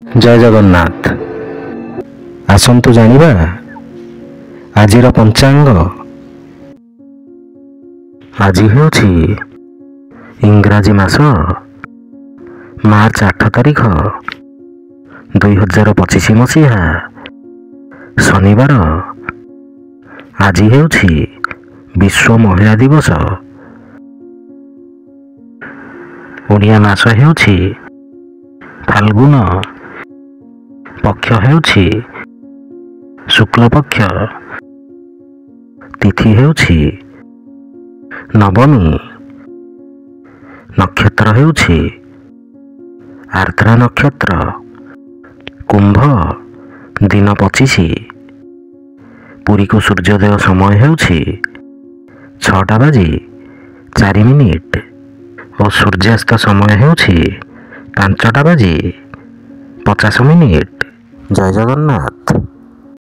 जय जगन्नाथ। आसंतु जानिबा आजिर पंचांग। आज हेउछि इंग्राजी मास मार्च 8 तारिख 2025 मसीहा शनिवार। आज हेउछि विश्व महिला दिवस। ओडिया मास हेउछि फाल्गुन। पक्ष हेउछि शुक्ल पक्ष। तिथि हेउछि नवमी। नक्षत्र हेउछि आर्द्रा नक्षत्र। कुंभ दिन 25। पुरी को सूर्योदय समय हेउछि 6टा बाजी 4 मिनिट और सूर्यास्त समय हेउछि 5टा बाजी 50 मिनिट। जय जगन्नाथ।